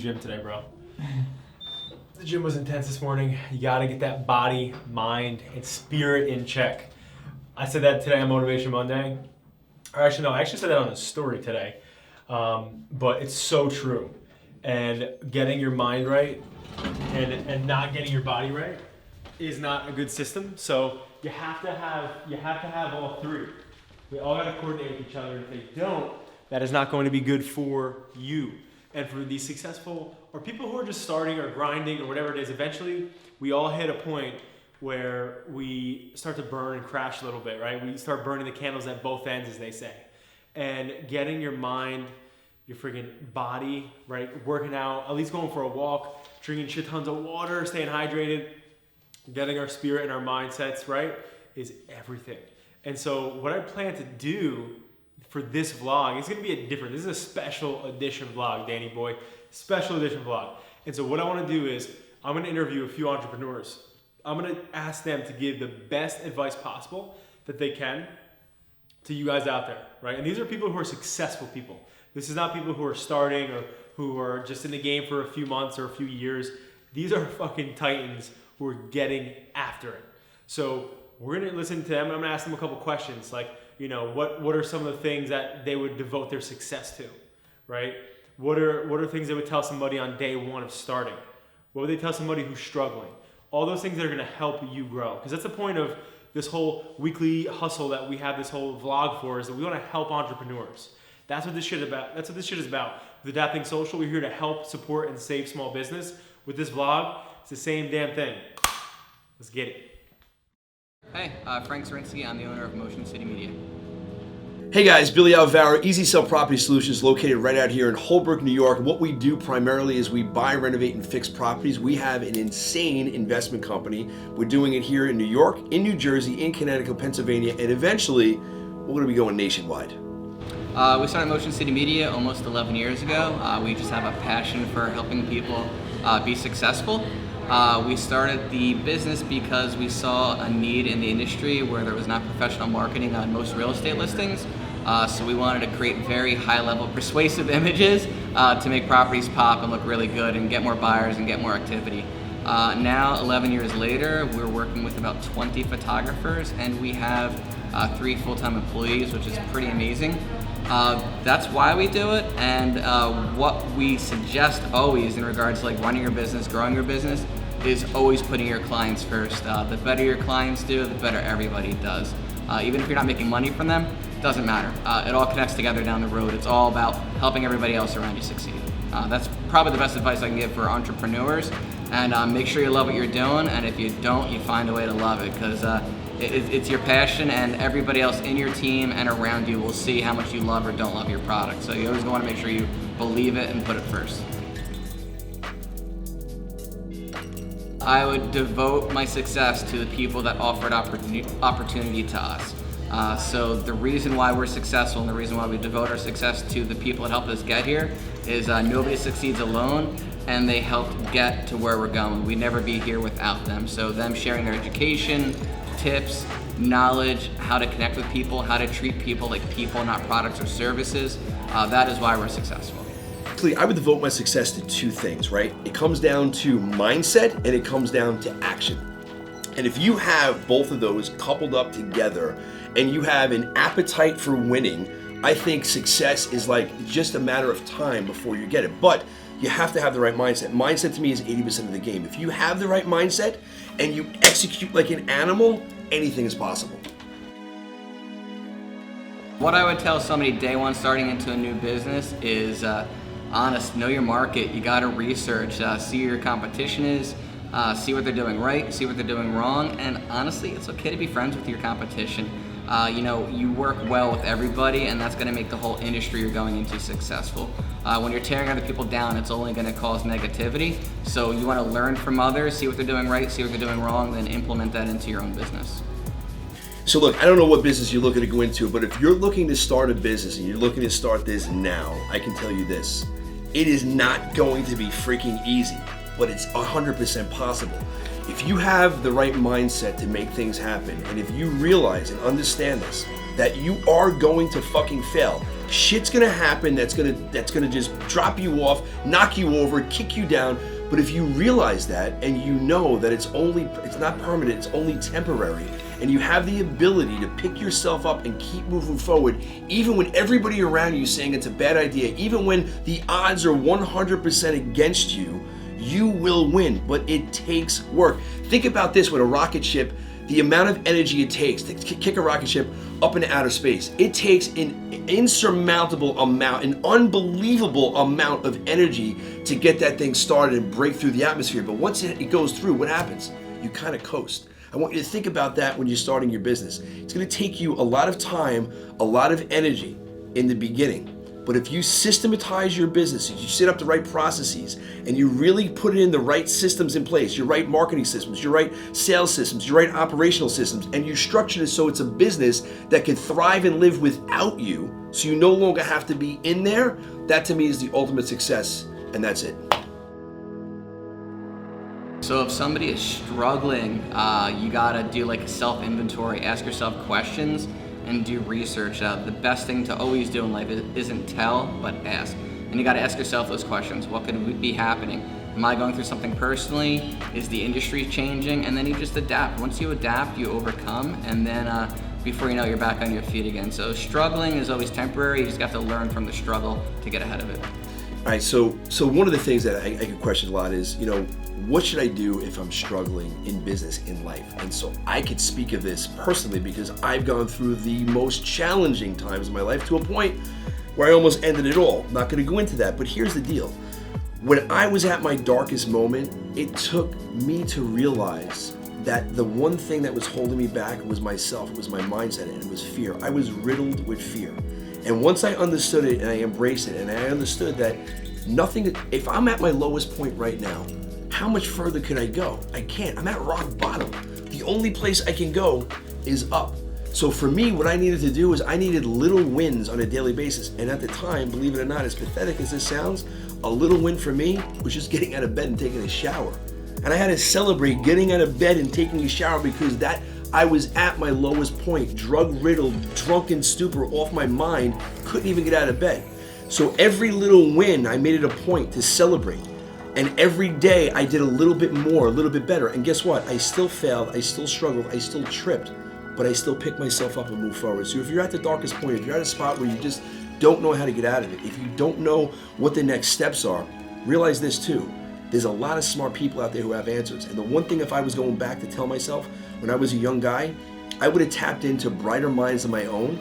gym today, bro. The gym was intense this morning. You gotta get that body, mind, and spirit in check. I said that today on Motivation Monday. Or actually, no, I actually said that on a story today. But it's so true. And getting your mind right and not getting your body right is not a good system. So you have to have all three. We all gotta coordinate with each other. If they don't, that is not going to be good for you. And for the successful, or people who are just starting or grinding or whatever it is, eventually we all hit a point where we start to burn and crash a little bit, right? We start burning the candles at both ends, as they say. And getting your mind, your freaking body, right? Working out, at least going for a walk, drinking shit tons of water, staying hydrated, getting our spirit and our mindsets right is everything. And so what I plan to do for this vlog, it's gonna be this is a special edition vlog, Danny boy, special edition vlog. And so what I wanna do is, I'm gonna interview a few entrepreneurs. I'm gonna ask them to give the best advice possible that they can to you guys out there, right? And these are people who are successful people. This is not people who are starting or who are just in the game for a few months or a few years. These are fucking titans who are getting after it. So we're gonna listen to them, and I'm gonna ask them a couple questions, like, you know, what are some of the things that they would devote their success to, right? What are things they would tell somebody on day one of starting? What would they tell somebody who's struggling? All those things that are gonna help you grow. Because that's the point of this whole weekly hustle that we have this whole vlog for, is that we wanna help entrepreneurs. That's what this shit is about. That's what this shit is about. With Adapting Social, we're here to help, support, and save small business. With this vlog, it's the same damn thing. Let's get it. Hey, Frank Zarinsky. I'm the owner of Motion City Media. Hey guys, Billy Alvaro, Easy Sell Property Solutions, located right out here in Holbrook, New York. What we do primarily is we buy, renovate, and fix properties. We have an insane investment company. We're doing it here in New York, in New Jersey, in Connecticut, Pennsylvania, and eventually we're going to be going nationwide. We started Motion City Media almost 11 years ago. We just have a passion for helping people be successful. We started the business because we saw a need in the industry where there was not professional marketing on most real estate listings. So we wanted to create very high-level persuasive images to make properties pop and look really good and get more buyers and get more activity. Now, 11 years later, we're working with about 20 photographers, and we have 3 full-time employees, which is pretty amazing. That's why we do it, and what we suggest always in regards to like running your business, growing your business, is always putting your clients first. The better your clients do, the better everybody does. Even if you're not making money from them, doesn't matter. It all connects together down the road. It's all about helping everybody else around you succeed. That's probably the best advice I can give for entrepreneurs. And make sure you love what you're doing, and if you don't, you find a way to love it, because it's your passion, and everybody else in your team and around you will see how much you love or don't love your product. So you always want to make sure you believe it and put it first. I would devote my success to the people that offered opportunity to us. So the reason why we're successful and the reason why we devote our success to the people that helped us get here is nobody succeeds alone, and they helped get to where we're going. We'd never be here without them. So them sharing their education, tips, knowledge, how to connect with people, how to treat people like people, not products or services, that is why we're successful. I would devote my success to 2 things, right? It comes down to mindset and it comes down to action. And if you have both of those coupled up together and you have an appetite for winning, I think success is like just a matter of time before you get it. But you have to have the right mindset. Mindset to me is 80% of the game. If you have the right mindset and you execute like an animal, anything is possible. What I would tell somebody day one starting into a new business is honest, know your market. You gotta research, see who your competition is, see what they're doing right, see what they're doing wrong, and honestly, it's okay to be friends with your competition. You work well with everybody, and that's gonna make the whole industry you're going into successful. When you're tearing other people down, it's only gonna cause negativity. So you wanna learn from others, see what they're doing right, see what they're doing wrong, then implement that into your own business. So look, I don't know what business you're looking to go into, but if you're looking to start a business and you're looking to start this now, I can tell you this. It is not going to be freaking easy, but it's 100% possible. If you have the right mindset to make things happen, and if you realize and understand this, that you are going to fucking fail, Shit's gonna happen that's gonna just drop you off, knock you over, kick you down. But if you realize that and you know that it's not permanent, it's only temporary, and you have the ability to pick yourself up and keep moving forward, even when everybody around you is saying it's a bad idea, even when the odds are 100% against you, you will win. But it takes work. Think about this with a rocket ship. The amount of energy it takes to kick a rocket ship up into outer space. It takes an insurmountable amount, an unbelievable amount of energy to get that thing started and break through the atmosphere. But once it goes through, what happens? You kind of coast. I want you to think about that when you're starting your business. It's going to take you a lot of time, a lot of energy in the beginning. But if you systematize your business, if you set up the right processes, and you really put it in the right systems in place, your right marketing systems, your right sales systems, your right operational systems, and you structure it so it's a business that can thrive and live without you, so you no longer have to be in there, that to me is the ultimate success, and that's it. So if somebody is struggling, you gotta do like a self-inventory, ask yourself questions, and do research. The best thing to always do in life isn't tell, but ask. And you gotta ask yourself those questions. What could be happening? Am I going through something personally? Is the industry changing? And then you just adapt. Once you adapt, you overcome, and then before you know it, you're back on your feet again. So struggling is always temporary. You just have to learn from the struggle to get ahead of it. All right, so one of the things that I get questioned a lot is, what should I do if I'm struggling in business, in life? And so I could speak of this personally because I've gone through the most challenging times in my life to a point where I almost ended it all. I'm not gonna go into that, but here's the deal. When I was at my darkest moment, it took me to realize that the one thing that was holding me back was myself, it was my mindset, and it was fear. I was riddled with fear. And once I understood it and I embraced it and I understood that if I'm at my lowest point right now, how much further can I go? I can't. I'm at rock bottom. The only place I can go is up. So for me, what I needed to do is I needed little wins on a daily basis. And at the time, believe it or not, as pathetic as this sounds, a little win for me was just getting out of bed and taking a shower. And I had to celebrate getting out of bed and taking a shower because I was at my lowest point, drug-riddled, drunken stupor, off my mind, couldn't even get out of bed. So every little win, I made it a point to celebrate. And every day I did a little bit more, a little bit better. And guess what? I still failed, I still struggled, I still tripped, but I still picked myself up and moved forward. So if you're at the darkest point, if you're at a spot where you just don't know how to get out of it, if you don't know what the next steps are, realize this too. There's a lot of smart people out there who have answers. And the one thing, if I was going back to tell myself when I was a young guy, I would have tapped into brighter minds of my own.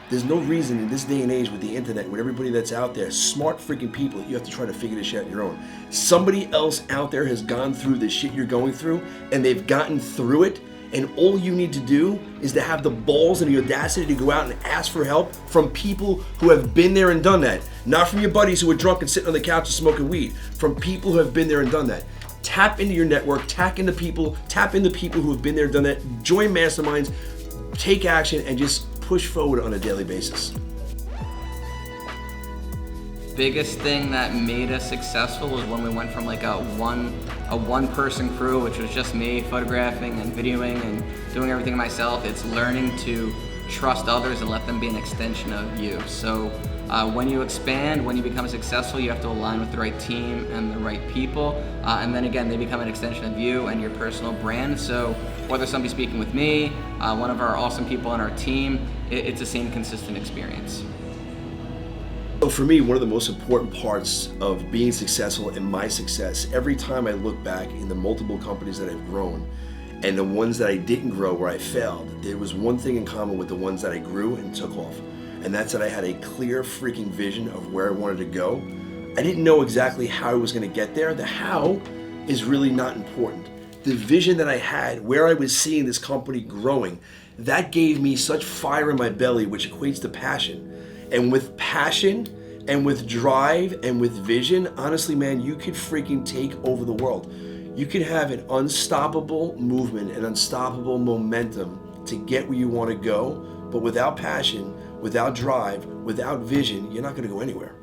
There's no reason in this day and age with the internet, with everybody that's out there, smart freaking people, you have to try to figure this shit out on your own. Somebody else out there has gone through the shit you're going through, and they've gotten through it, and all you need to do is to have the balls and the audacity to go out and ask for help from people who have been there and done that. Not from your buddies who are drunk and sitting on the couch and smoking weed. From people who have been there and done that. Tap into your network, tap into people who have been there and done that. Join masterminds, take action, and just push forward on a daily basis. Biggest thing that made us successful was when we went from like a one person crew, which was just me photographing and videoing and doing everything myself. It's learning to trust others and let them be an extension of you. So when you expand, when you become successful, you have to align with the right team and the right people. And then again, they become an extension of you and your personal brand. So whether somebody's speaking with me, one of our awesome people on our team, it's the same consistent experience. So for me, one of the most important parts of being successful and my success, every time I look back in the multiple companies that I've grown and the ones that I didn't grow where I failed, there was one thing in common with the ones that I grew and took off. And that's that I had a clear freaking vision of where I wanted to go. I didn't know exactly how I was going to get there. The how is really not important. The vision that I had, where I was seeing this company growing, that gave me such fire in my belly, which equates to passion. And with passion and with drive and with vision, honestly, man, you could freaking take over the world. You could have an unstoppable movement, an unstoppable momentum to get where you want to go. But without passion, without drive, without vision, you're not going to go anywhere.